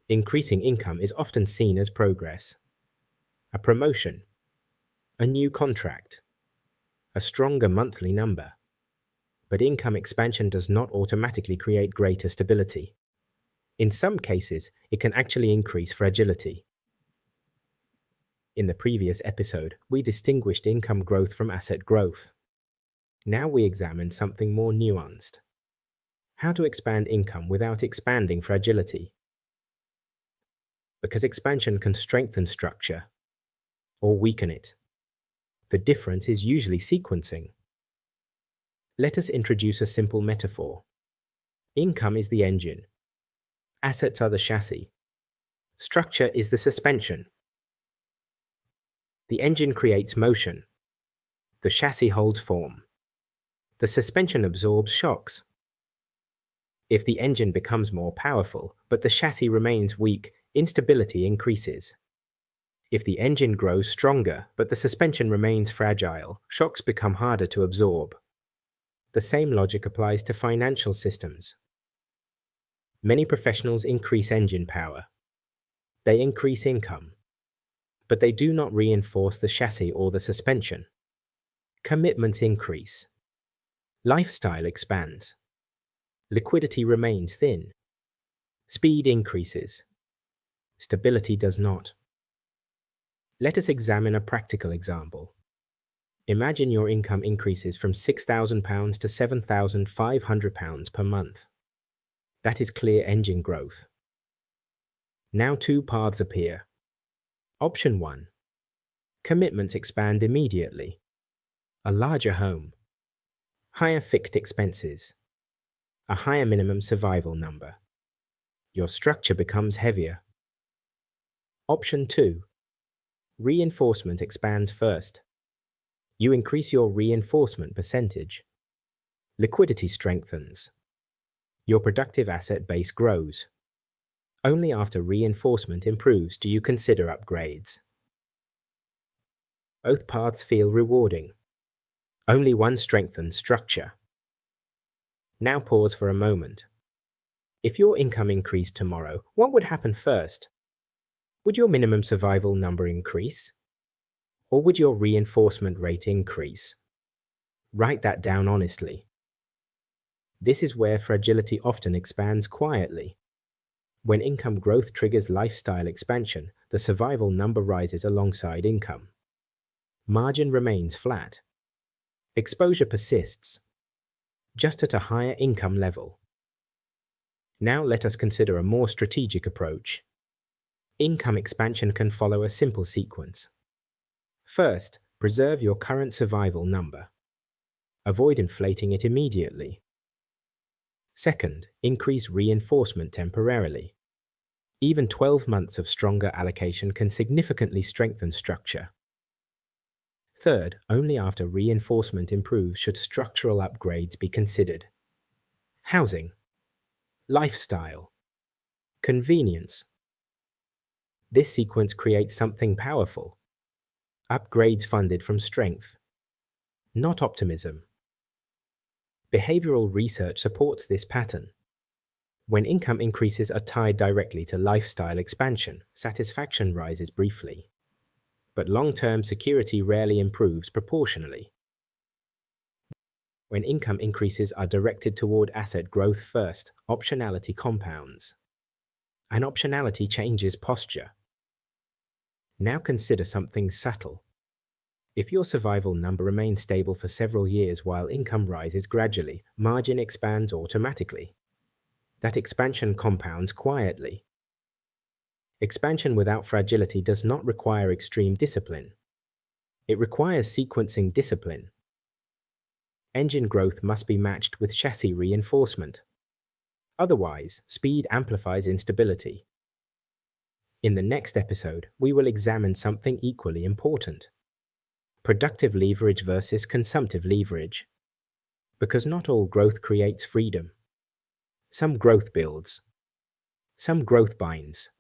Increasing income is often seen as progress. A promotion, a new contract, a stronger monthly number. But income expansion does not automatically create greater stability. In some cases, it can actually increase fragility. In the previous episode, we distinguished income growth from asset growth. Now we examine something more nuanced. How to expand income without expanding fragility. Because expansion can strengthen structure or weaken it. The difference is usually sequencing. Let us introduce a simple metaphor. Income is the engine. Assets are the chassis. Structure is the suspension. The engine creates motion. The chassis holds form. The suspension absorbs shocks. If the engine becomes more powerful, but the chassis remains weak, instability increases. If the engine grows stronger, but the suspension remains fragile, shocks become harder to absorb. The same logic applies to financial systems. Many professionals increase engine power. They increase income. But they do not reinforce the chassis or the suspension. Commitments increase. Lifestyle expands. Liquidity remains thin. Speed increases. Stability does not. Let us examine a practical example. Imagine your income increases from £6,000 to £7,500 per month. That is clear engine growth. Now two paths appear. Option 1. Commitments expand immediately. A larger home. Higher fixed expenses. A higher minimum survival number. Your structure becomes heavier. Option 2. Reinforcement expands first. You increase your reinforcement percentage. Liquidity strengthens. Your productive asset base grows. Only after reinforcement improves do you consider upgrades. Both paths feel rewarding. Only one strengthens structure. Now pause for a moment. If your income increased tomorrow, what would happen first? Would your minimum survival number increase? Or would your reinforcement rate increase? Write that down honestly. This is where fragility often expands quietly. When income growth triggers lifestyle expansion, the survival number rises alongside income. Margin remains flat. Exposure persists, just at a higher income level. Now let us consider a more strategic approach. Income expansion can follow a simple sequence. First, preserve your current survival number. Avoid inflating it immediately. Second, increase reinforcement temporarily. Even 12 months of stronger allocation can significantly strengthen structure. Third, only after reinforcement improves should structural upgrades be considered. Housing, lifestyle, convenience. This sequence creates something powerful. Upgrades funded from strength, not optimism. Behavioral research supports this pattern. When income increases are tied directly to lifestyle expansion, satisfaction rises briefly. But long-term security rarely improves proportionally. When income increases are directed toward asset growth first, optionality compounds. And optionality changes posture. Now consider something subtle. If your survival number remains stable for several years while income rises gradually, margin expands automatically. That expansion compounds quietly. Expansion without fragility does not require extreme discipline. It requires sequencing discipline. Engine growth must be matched with chassis reinforcement. Otherwise, speed amplifies instability. In the next episode, we will examine something equally important. Productive leverage versus consumptive leverage. Because not all growth creates freedom. Some growth builds. Some growth binds.